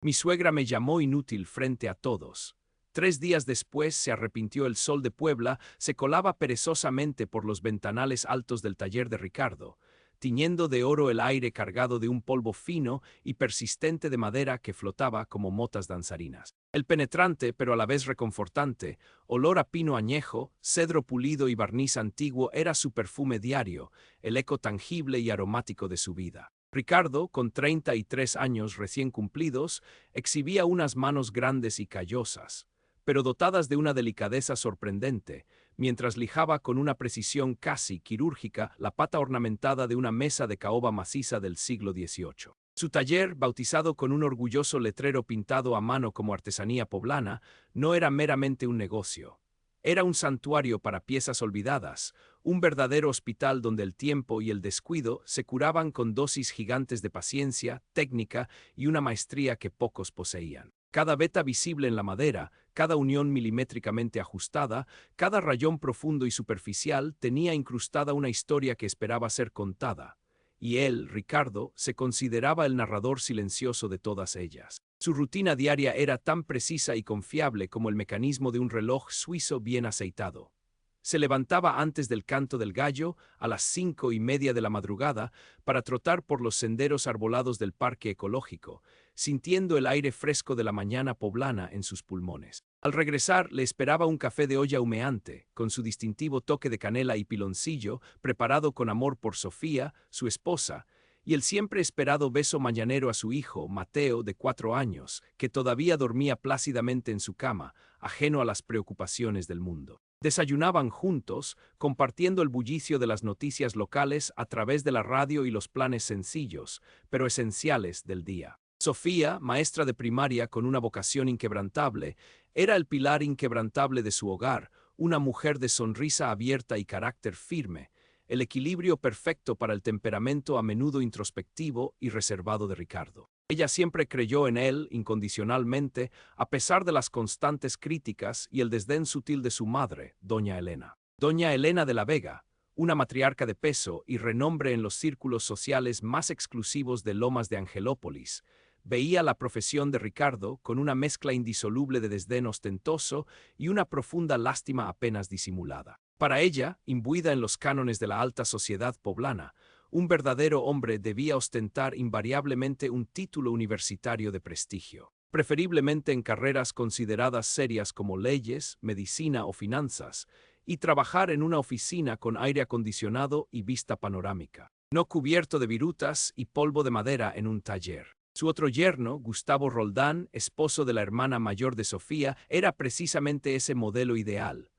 Mi suegra me llamó inútil frente a todos. 3 días después se arrepintió. El sol de Puebla se colaba perezosamente por los ventanales altos del taller de Ricardo, tiñendo de oro el aire cargado de un polvo fino y persistente de madera que flotaba como motas danzarinas. El penetrante, pero a la vez reconfortante, olor a pino añejo, cedro pulido y barniz antiguo era su perfume diario, el eco tangible y aromático de su vida. Ricardo, con 33 años recién cumplidos, exhibía unas manos grandes y callosas, pero dotadas de una delicadeza sorprendente, mientras lijaba con una precisión casi quirúrgica la pata ornamentada de una mesa de caoba maciza del siglo XVIII. Su taller, bautizado con un orgulloso letrero pintado a mano como artesanía poblana, no era meramente un negocio. Era un santuario para piezas olvidadas, un verdadero hospital donde el tiempo y el descuido se curaban con dosis gigantes de paciencia, técnica y una maestría que pocos poseían. Cada veta visible en la madera, cada unión milimétricamente ajustada, cada rayón profundo y superficial tenía incrustada una historia que esperaba ser contada, y él, Ricardo, se consideraba el narrador silencioso de todas ellas. Su rutina diaria era tan precisa y confiable como el mecanismo de un reloj suizo bien aceitado. Se levantaba antes del canto del gallo, a las 5:30 de la madrugada, para trotar por los senderos arbolados del parque ecológico, sintiendo el aire fresco de la mañana poblana en sus pulmones. Al regresar le esperaba un café de olla humeante, con su distintivo toque de canela y piloncillo, preparado con amor por Sofía, su esposa, y el siempre esperado beso mañanero a su hijo, Mateo, de 4 años, que todavía dormía plácidamente en su cama, ajeno a las preocupaciones del mundo. Desayunaban juntos, compartiendo el bullicio de las noticias locales a través de la radio y los planes sencillos, pero esenciales del día. Sofía, maestra de primaria con una vocación inquebrantable, era el pilar inquebrantable de su hogar, una mujer de sonrisa abierta y carácter firme, el equilibrio perfecto para el temperamento a menudo introspectivo y reservado de Ricardo. Ella siempre creyó en él incondicionalmente, a pesar de las constantes críticas y el desdén sutil de su madre, doña Elena. Doña Elena de la Vega, una matriarca de peso y renombre en los círculos sociales más exclusivos de Lomas de Angelópolis, veía la profesión de Ricardo con una mezcla indisoluble de desdén ostentoso y una profunda lástima apenas disimulada. Para ella, imbuida en los cánones de la alta sociedad poblana, un verdadero hombre debía ostentar invariablemente un título universitario de prestigio, preferiblemente en carreras consideradas serias como leyes, medicina o finanzas, y trabajar en una oficina con aire acondicionado y vista panorámica, no cubierto de virutas y polvo de madera en un taller. Su otro yerno, Gustavo Roldán, esposo de la hermana mayor de Sofía, era precisamente ese modelo ideal.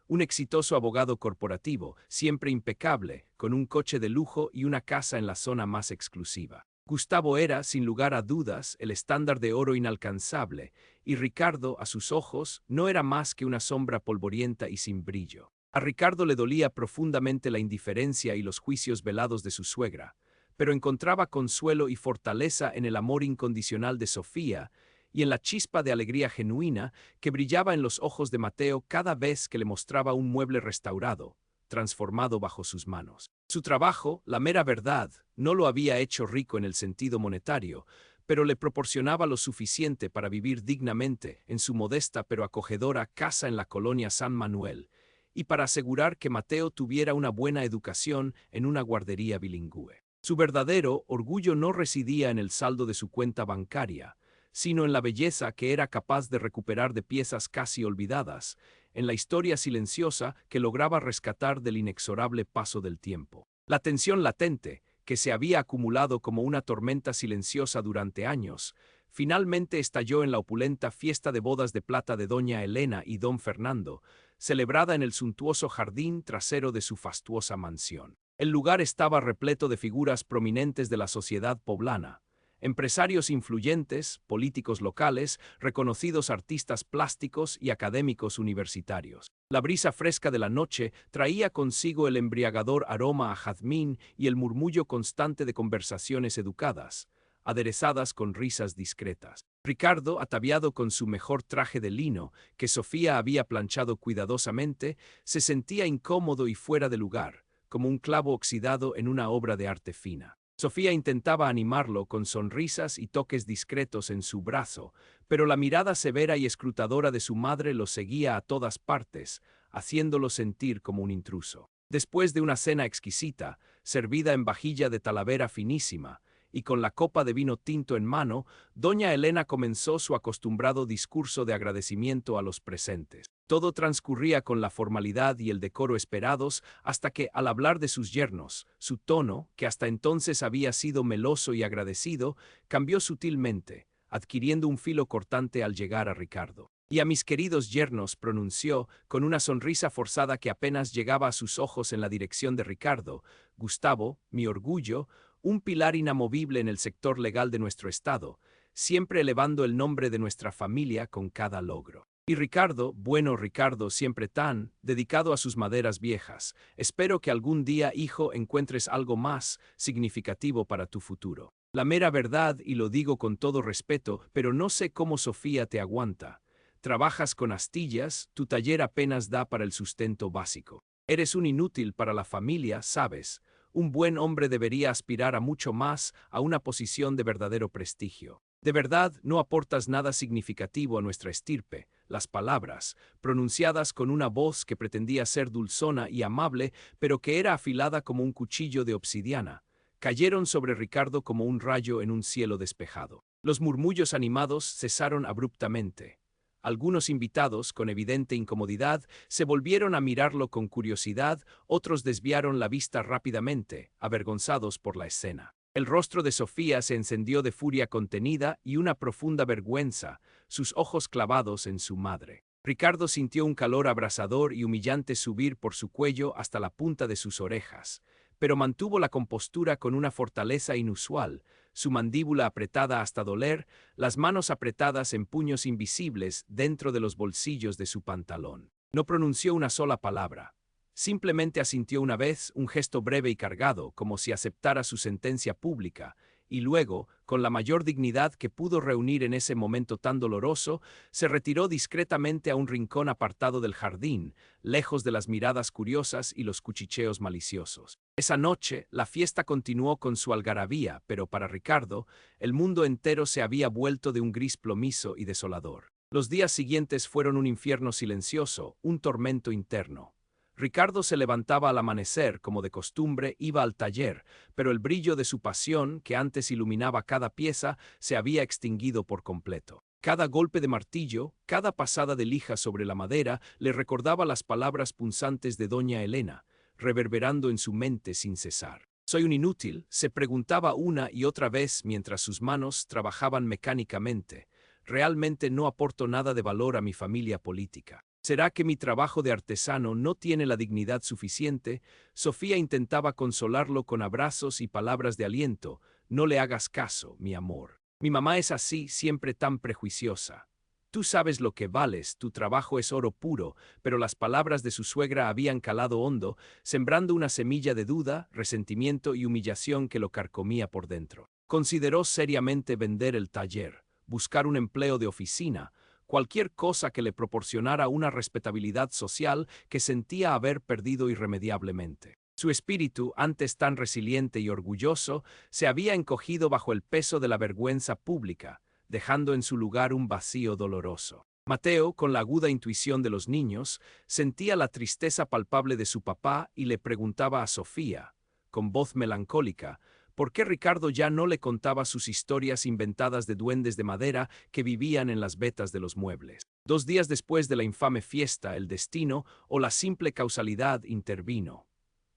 Un exitoso abogado corporativo, siempre impecable, con un coche de lujo y una casa en la zona más exclusiva. Gustavo era, sin lugar a dudas, el estándar de oro inalcanzable, y Ricardo, a sus ojos, no era más que una sombra polvorienta y sin brillo. A Ricardo le dolía profundamente la indiferencia y los juicios velados de su suegra, pero encontraba consuelo y fortaleza en el amor incondicional de Sofía, y en la chispa de alegría genuina que brillaba en los ojos de Mateo cada vez que le mostraba un mueble restaurado, transformado bajo sus manos. Su trabajo, la mera verdad, no lo había hecho rico en el sentido monetario, pero le proporcionaba lo suficiente para vivir dignamente en su modesta pero acogedora casa en la colonia San Manuel, y para asegurar que Mateo tuviera una buena educación en una guardería bilingüe. Su verdadero orgullo no residía en el saldo de su cuenta bancaria, sino en la belleza que era capaz de recuperar de piezas casi olvidadas, en la historia silenciosa que lograba rescatar del inexorable paso del tiempo. La tensión latente, que se había acumulado como una tormenta silenciosa durante años, finalmente estalló en la opulenta fiesta de bodas de plata de doña Elena y don Fernando, celebrada en el suntuoso jardín trasero de su fastuosa mansión. El lugar estaba repleto de figuras prominentes de la sociedad poblana, empresarios influyentes, políticos locales, reconocidos artistas plásticos y académicos universitarios. La brisa fresca de la noche traía consigo el embriagador aroma a jazmín y el murmullo constante de conversaciones educadas, aderezadas con risas discretas. Ricardo, ataviado con su mejor traje de lino, que Sofía había planchado cuidadosamente, se sentía incómodo y fuera de lugar, como un clavo oxidado en una obra de arte fina. Sofía intentaba animarlo con sonrisas y toques discretos en su brazo, pero la mirada severa y escrutadora de su madre lo seguía a todas partes, haciéndolo sentir como un intruso. Después de una cena exquisita, servida en vajilla de talavera finísima, y con la copa de vino tinto en mano, doña Elena comenzó su acostumbrado discurso de agradecimiento a los presentes. Todo transcurría con la formalidad y el decoro esperados hasta que, al hablar de sus yernos, su tono, que hasta entonces había sido meloso y agradecido, cambió sutilmente, adquiriendo un filo cortante al llegar a Ricardo. Y a mis queridos yernos, pronunció, con una sonrisa forzada que apenas llegaba a sus ojos en la dirección de Ricardo, Gustavo, mi orgullo, un pilar inamovible en el sector legal de nuestro Estado, siempre elevando el nombre de nuestra familia con cada logro. Y Ricardo, bueno Ricardo, siempre tan dedicado a sus maderas viejas, espero que algún día, hijo, encuentres algo más significativo para tu futuro. La mera verdad, y lo digo con todo respeto, pero no sé cómo Sofía te aguanta. Trabajas con astillas, tu taller apenas da para el sustento básico. Eres un inútil para la familia, sabes. Un buen hombre debería aspirar a mucho más, a una posición de verdadero prestigio. De verdad, no aportas nada significativo a nuestra estirpe. Las palabras, pronunciadas con una voz que pretendía ser dulzona y amable, pero que era afilada como un cuchillo de obsidiana, cayeron sobre Ricardo como un rayo en un cielo despejado. Los murmullos animados cesaron abruptamente. Algunos invitados, con evidente incomodidad, se volvieron a mirarlo con curiosidad, otros desviaron la vista rápidamente, avergonzados por la escena. El rostro de Sofía se encendió de furia contenida y una profunda vergüenza, sus ojos clavados en su madre. Ricardo sintió un calor abrasador y humillante subir por su cuello hasta la punta de sus orejas, pero mantuvo la compostura con una fortaleza inusual, su mandíbula apretada hasta doler, las manos apretadas en puños invisibles dentro de los bolsillos de su pantalón. No pronunció una sola palabra. Simplemente asintió una vez, un gesto breve y cargado, como si aceptara su sentencia pública, y luego, con la mayor dignidad que pudo reunir en ese momento tan doloroso, se retiró discretamente a un rincón apartado del jardín, lejos de las miradas curiosas y los cuchicheos maliciosos. Esa noche, la fiesta continuó con su algarabía, pero para Ricardo, el mundo entero se había vuelto de un gris plomizo y desolador. Los días siguientes fueron un infierno silencioso, un tormento interno. Ricardo se levantaba al amanecer, como de costumbre, iba al taller, pero el brillo de su pasión, que antes iluminaba cada pieza, se había extinguido por completo. Cada golpe de martillo, cada pasada de lija sobre la madera, le recordaba las palabras punzantes de doña Elena, reverberando en su mente sin cesar. «¿Soy un inútil?», se preguntaba una y otra vez mientras sus manos trabajaban mecánicamente. «¿Realmente no aporto nada de valor a mi familia política? ¿Será que mi trabajo de artesano no tiene la dignidad suficiente?». Sofía intentaba consolarlo con abrazos y palabras de aliento. «No le hagas caso, mi amor. Mi mamá es así, siempre tan prejuiciosa. Tú sabes lo que vales, tu trabajo es oro puro», pero las palabras de su suegra habían calado hondo, sembrando una semilla de duda, resentimiento y humillación que lo carcomía por dentro. Consideró seriamente vender el taller, buscar un empleo de oficina, cualquier cosa que le proporcionara una respetabilidad social que sentía haber perdido irremediablemente. Su espíritu, antes tan resiliente y orgulloso, se había encogido bajo el peso de la vergüenza pública, dejando en su lugar un vacío doloroso. Mateo, con la aguda intuición de los niños, sentía la tristeza palpable de su papá y le preguntaba a Sofía, con voz melancólica, por qué Ricardo ya no le contaba sus historias inventadas de duendes de madera que vivían en las vetas de los muebles. 2 días después de la infame fiesta, el destino o la simple causalidad intervino.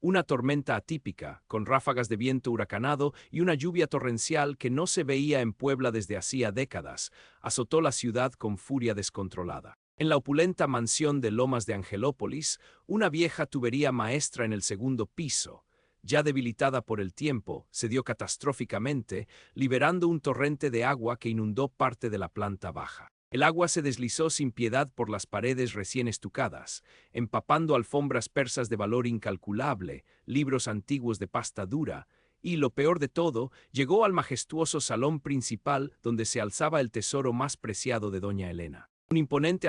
Una tormenta atípica, con ráfagas de viento huracanado y una lluvia torrencial que no se veía en Puebla desde hacía décadas, azotó la ciudad con furia descontrolada. En la opulenta mansión de Lomas de Angelópolis, una vieja tubería maestra en el segundo piso, ya debilitada por el tiempo, cedió catastróficamente, liberando un torrente de agua que inundó parte de la planta baja. El agua se deslizó sin piedad por las paredes recién estucadas, empapando alfombras persas de valor incalculable, libros antiguos de pasta dura, y, lo peor de todo, llegó al majestuoso salón principal donde se alzaba el tesoro más preciado de doña Elena. Un imponente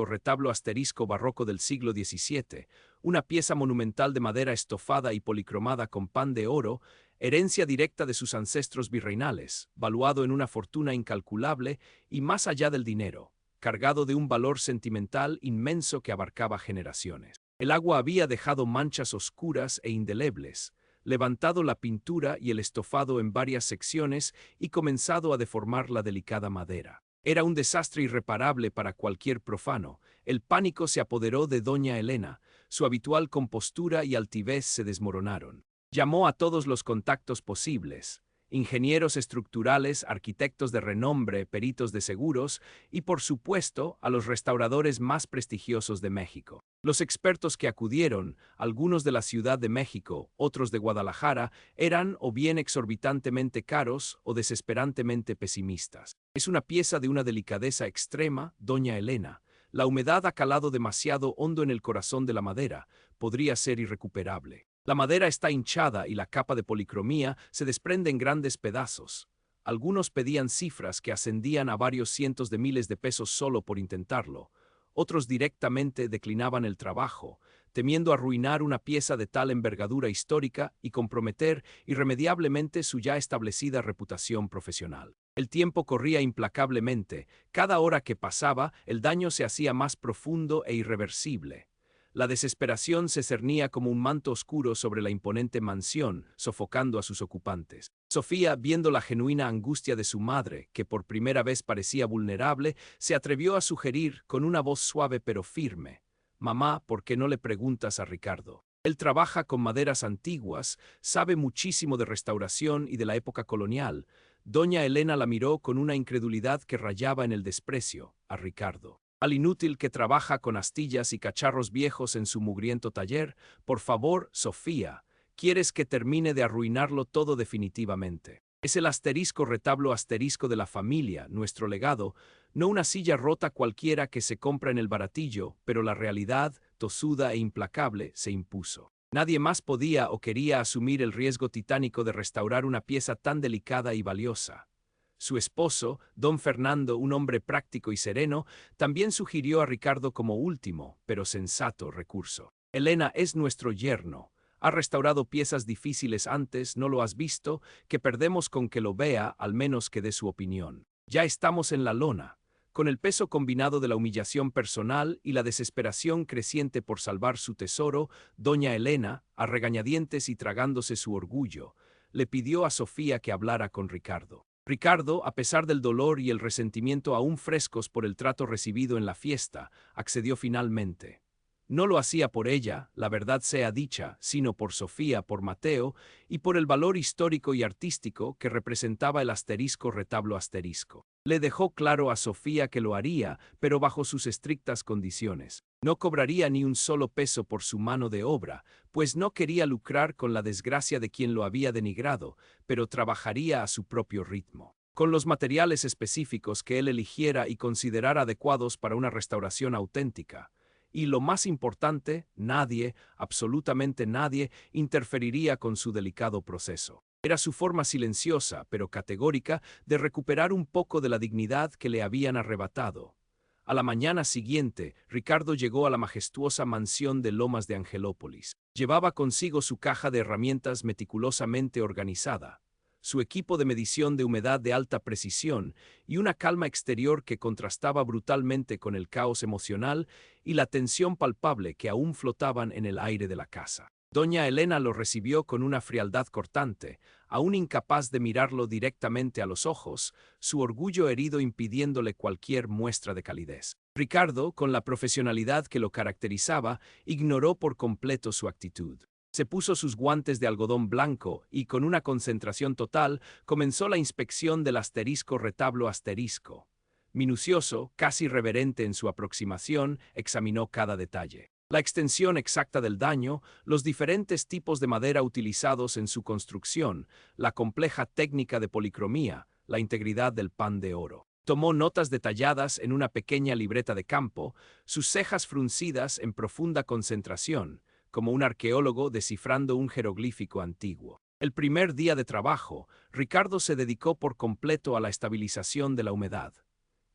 retablo asterisco barroco del siglo XVII, una pieza monumental de madera estofada y policromada con pan de oro, herencia directa de sus ancestros virreinales, valuado en una fortuna incalculable y más allá del dinero, cargado de un valor sentimental inmenso que abarcaba generaciones. El agua había dejado manchas oscuras e indelebles, levantado la pintura y el estofado en varias secciones y comenzado a deformar la delicada madera. Era un desastre irreparable para cualquier profano. El pánico se apoderó de doña Elena, su habitual compostura y altivez se desmoronaron. Llamó a todos los contactos posibles, ingenieros estructurales, arquitectos de renombre, peritos de seguros y, por supuesto, a los restauradores más prestigiosos de México. Los expertos que acudieron, algunos de la Ciudad de México, otros de Guadalajara, eran o bien exorbitantemente caros o desesperantemente pesimistas. Es una pieza de una delicadeza extrema, doña Elena. La humedad ha calado demasiado hondo en el corazón de la madera, podría ser irrecuperable. La madera está hinchada y la capa de policromía se desprende en grandes pedazos. Algunos pedían cifras que ascendían a varios cientos de miles de pesos solo por intentarlo. Otros directamente declinaban el trabajo, temiendo arruinar una pieza de tal envergadura histórica y comprometer irremediablemente su ya establecida reputación profesional. El tiempo corría implacablemente. Cada hora que pasaba, el daño se hacía más profundo e irreversible. La desesperación se cernía como un manto oscuro sobre la imponente mansión, sofocando a sus ocupantes. Sofía, viendo la genuina angustia de su madre, que por primera vez parecía vulnerable, se atrevió a sugerir, con una voz suave pero firme: «Mamá, ¿por qué no le preguntas a Ricardo? Él trabaja con maderas antiguas, sabe muchísimo de restauración y de la época colonial». Doña Elena la miró con una incredulidad que rayaba en el desprecio. «¿A Ricardo? Al inútil que trabaja con astillas y cacharros viejos en su mugriento taller? Por favor, Sofía, ¿quieres que termine de arruinarlo todo definitivamente? Es el asterisco retablo asterisco de la familia, nuestro legado, no una silla rota cualquiera que se compra en el baratillo, pero la realidad, tosuda e implacable, se impuso. Nadie más podía o quería asumir el riesgo titánico de restaurar una pieza tan delicada y valiosa. Su esposo, don Fernando, un hombre práctico y sereno, también sugirió a Ricardo como último, pero sensato recurso. «Elena es nuestro yerno. Ha restaurado piezas difíciles antes, ¿no lo has visto? Que perdemos con que lo vea, al menos que dé su opinión. Ya estamos en la lona». Con el peso combinado de la humillación personal y la desesperación creciente por salvar su tesoro, doña Elena, a regañadientes y tragándose su orgullo, le pidió a Sofía que hablara con Ricardo. Ricardo, a pesar del dolor y el resentimiento aún frescos por el trato recibido en la fiesta, accedió finalmente. No lo hacía por ella, la verdad sea dicha, sino por Sofía, por Mateo y por el valor histórico y artístico que representaba el asterisco retablo asterisco. Le dejó claro a Sofía que lo haría, pero bajo sus estrictas condiciones. No cobraría ni un solo peso por su mano de obra, pues no quería lucrar con la desgracia de quien lo había denigrado, pero trabajaría a su propio ritmo, con los materiales específicos que él eligiera y considerara adecuados para una restauración auténtica. Y lo más importante, nadie, absolutamente nadie, interferiría con su delicado proceso. Era su forma silenciosa, pero categórica, de recuperar un poco de la dignidad que le habían arrebatado. A la mañana siguiente, Ricardo llegó a la majestuosa mansión de Lomas de Angelópolis. Llevaba consigo su caja de herramientas meticulosamente organizada, su equipo de medición de humedad de alta precisión y una calma exterior que contrastaba brutalmente con el caos emocional y la tensión palpable que aún flotaban en el aire de la casa. Doña Elena lo recibió con una frialdad cortante, aún incapaz de mirarlo directamente a los ojos, su orgullo herido impidiéndole cualquier muestra de calidez. Ricardo, con la profesionalidad que lo caracterizaba, ignoró por completo su actitud. Se puso sus guantes de algodón blanco y, con una concentración total, comenzó la inspección del asterisco retablo asterisco. Minucioso, casi reverente en su aproximación, examinó cada detalle. La extensión exacta del daño, los diferentes tipos de madera utilizados en su construcción, la compleja técnica de policromía, la integridad del pan de oro. Tomó notas detalladas en una pequeña libreta de campo, sus cejas fruncidas en profunda concentración, como un arqueólogo descifrando un jeroglífico antiguo. El primer día de trabajo, Ricardo se dedicó por completo a la estabilización de la humedad.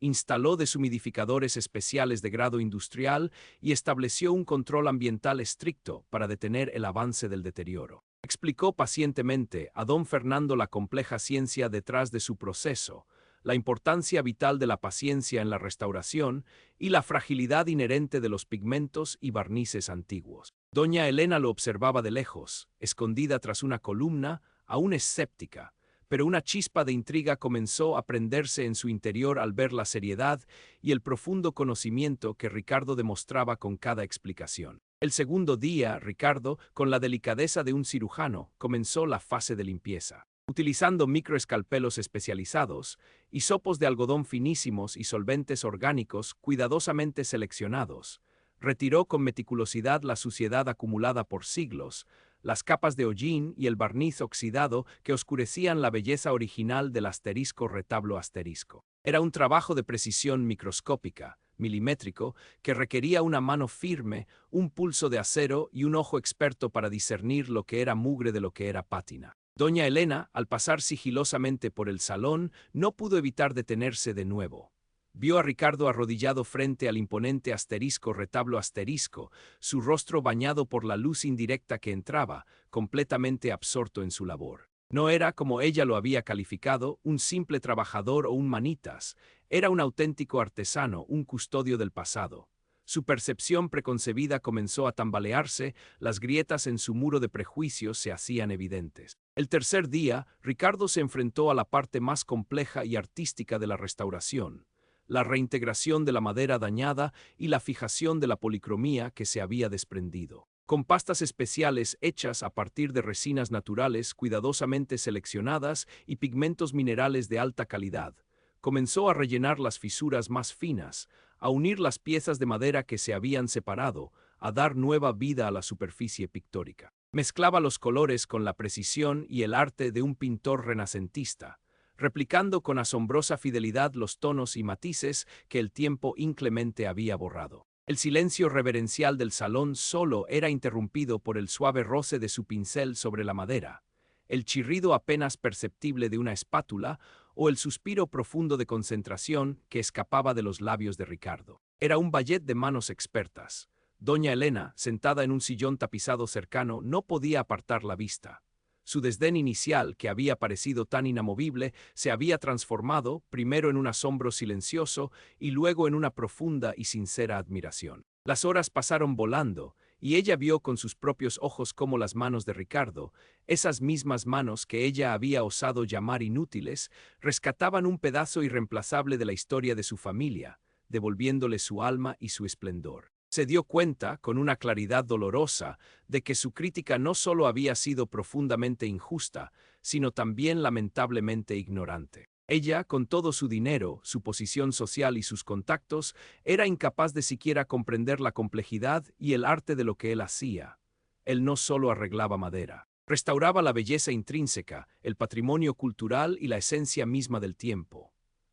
instaló deshumidificadores especiales de grado industrial y estableció un control ambiental estricto para detener el avance del deterioro. Explicó pacientemente a don Fernando la compleja ciencia detrás de su proceso, la importancia vital de la paciencia en la restauración y la fragilidad inherente de los pigmentos y barnices antiguos. Doña Elena lo observaba de lejos, escondida tras una columna, aún escéptica, pero una chispa de intriga comenzó a prenderse en su interior al ver la seriedad y el profundo conocimiento que Ricardo demostraba con cada explicación. El segundo día, Ricardo, con la delicadeza de un cirujano, comenzó la fase de limpieza. Utilizando microescalpelos especializados, hisopos de algodón finísimos y solventes orgánicos cuidadosamente seleccionados, retiró con meticulosidad la suciedad acumulada por siglos, las capas de hollín y el barniz oxidado que oscurecían la belleza original del asterisco retablo asterisco. Era un trabajo de precisión microscópica, milimétrico, que requería una mano firme, un pulso de acero y un ojo experto para discernir lo que era mugre de lo que era pátina. Doña Elena, al pasar sigilosamente por el salón, no pudo evitar detenerse de nuevo. Vio a Ricardo arrodillado frente al imponente asterisco retablo asterisco, su rostro bañado por la luz indirecta que entraba, completamente absorto en su labor. No era, como ella lo había calificado, un simple trabajador o un manitas, era un auténtico artesano, un custodio del pasado. Su percepción preconcebida comenzó a tambalearse, las grietas en su muro de prejuicios se hacían evidentes. El tercer día, Ricardo se enfrentó a la parte más compleja y artística de la restauración, la reintegración de la madera dañada y la fijación de la policromía que se había desprendido. Con pastas especiales hechas a partir de resinas naturales cuidadosamente seleccionadas y pigmentos minerales de alta calidad, comenzó a rellenar las fisuras más finas, a unir las piezas de madera que se habían separado, a dar nueva vida a la superficie pictórica. Mezclaba los colores con la precisión y el arte de un pintor renacentista, replicando con asombrosa fidelidad los tonos y matices que el tiempo inclemente había borrado. El silencio reverencial del salón solo era interrumpido por el suave roce de su pincel sobre la madera, el chirrido apenas perceptible de una espátula o el suspiro profundo de concentración que escapaba de los labios de Ricardo. Era un ballet de manos expertas. Doña Elena, sentada en un sillón tapizado cercano, no podía apartar la vista. Su desdén inicial, que había parecido tan inamovible, se había transformado, primero en un asombro silencioso y luego en una profunda y sincera admiración. Las horas pasaron volando, y ella vio con sus propios ojos cómo las manos de Ricardo, esas mismas manos que ella había osado llamar inútiles, rescataban un pedazo irreemplazable de la historia de su familia, devolviéndole su alma y su esplendor. Se dio cuenta, con una claridad dolorosa, de que su crítica no solo había sido profundamente injusta, sino también lamentablemente ignorante. Ella, con todo su dinero, su posición social y sus contactos, era incapaz de siquiera comprender la complejidad y el arte de lo que él hacía. Él no solo arreglaba madera, restauraba la belleza intrínseca, el patrimonio cultural y la esencia misma del tiempo.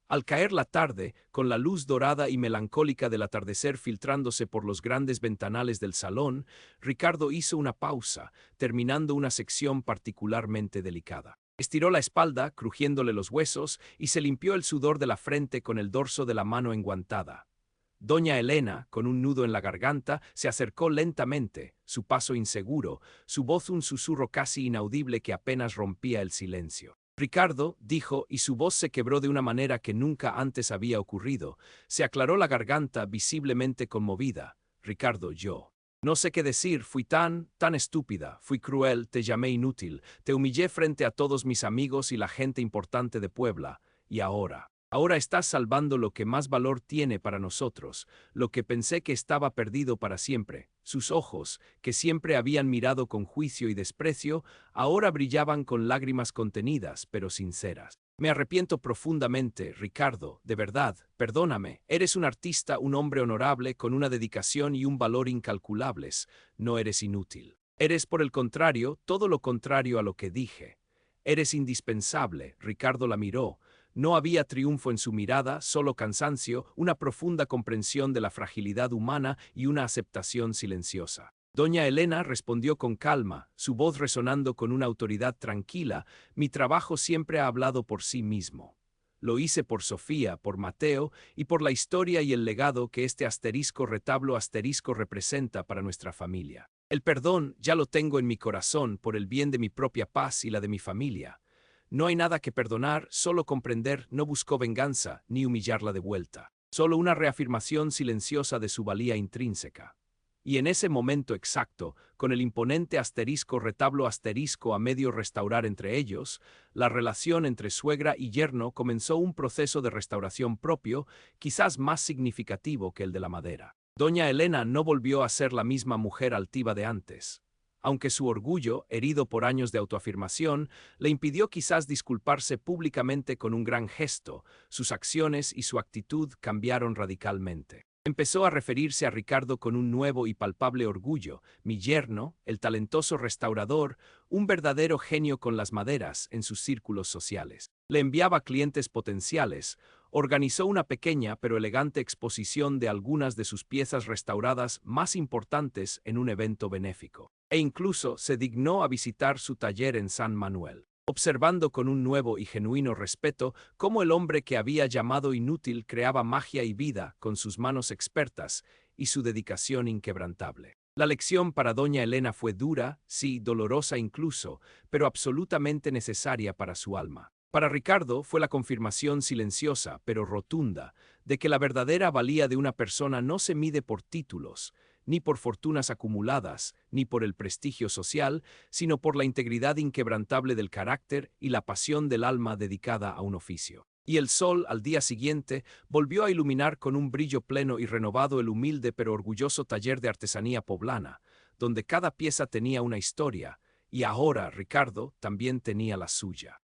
Al caer la tarde, con la luz dorada y melancólica del atardecer filtrándose por los grandes ventanales del salón, Ricardo hizo una pausa, terminando una sección particularmente delicada. Estiró la espalda, crujiéndole los huesos, y se limpió el sudor de la frente con el dorso de la mano enguantada. Doña Elena, con un nudo en la garganta, se acercó lentamente, su paso inseguro, su voz un susurro casi inaudible que apenas rompía el silencio. Ricardo, dijo, y su voz se quebró de una manera que nunca antes había ocurrido. Se aclaró la garganta, visiblemente conmovida. Ricardo, yo no sé qué decir, fui tan estúpida, fui cruel, te llamé inútil, te humillé frente a todos mis amigos y la gente importante de Puebla, y ahora estás salvando lo que más valor tiene para nosotros, lo que pensé que estaba perdido para siempre. Sus ojos, que siempre habían mirado con juicio y desprecio, ahora brillaban con lágrimas contenidas, pero sinceras. Me arrepiento profundamente, Ricardo, de verdad, perdóname. Eres un artista, un hombre honorable, con una dedicación y un valor incalculables. No eres inútil. Eres, por el contrario, todo lo contrario a lo que dije. Eres indispensable. Ricardo la miró. No había triunfo en su mirada, solo cansancio, una profunda comprensión de la fragilidad humana y una aceptación silenciosa. Doña Elena respondió con calma, su voz resonando con una autoridad tranquila: mi trabajo siempre ha hablado por sí mismo. Lo hice por Sofía, por Mateo y por la historia y el legado que este retablo asterisco representa para nuestra familia. El perdón ya lo tengo en mi corazón por el bien de mi propia paz y la de mi familia. No hay nada que perdonar, solo comprender, no buscó venganza ni humillarla de vuelta. Solo una reafirmación silenciosa de su valía intrínseca. Y en ese momento exacto, con el imponente retablo asterisco a medio restaurar entre ellos, la relación entre suegra y yerno comenzó un proceso de restauración propio, quizás más significativo que el de la madera. Doña Elena no volvió a ser la misma mujer altiva de antes. Aunque su orgullo, herido por años de autoafirmación, le impidió quizás disculparse públicamente con un gran gesto, sus acciones y su actitud cambiaron radicalmente. Empezó a referirse a Ricardo con un nuevo y palpable orgullo, mi yerno, el talentoso restaurador, un verdadero genio con las maderas en sus círculos sociales. Le enviaba clientes potenciales, organizó una pequeña pero elegante exposición de algunas de sus piezas restauradas más importantes en un evento benéfico, e incluso se dignó a visitar su taller en San Manuel, observando con un nuevo y genuino respeto cómo el hombre que había llamado inútil creaba magia y vida con sus manos expertas y su dedicación inquebrantable. La lección para doña Elena fue dura, sí, dolorosa incluso, pero absolutamente necesaria para su alma. Para Ricardo fue la confirmación silenciosa, pero rotunda, de que la verdadera valía de una persona no se mide por títulos, ni por fortunas acumuladas, ni por el prestigio social, sino por la integridad inquebrantable del carácter y la pasión del alma dedicada a un oficio. Y el sol, al día siguiente, volvió a iluminar con un brillo pleno y renovado el humilde pero orgulloso taller de artesanía poblana, donde cada pieza tenía una historia, y ahora Ricardo también tenía la suya.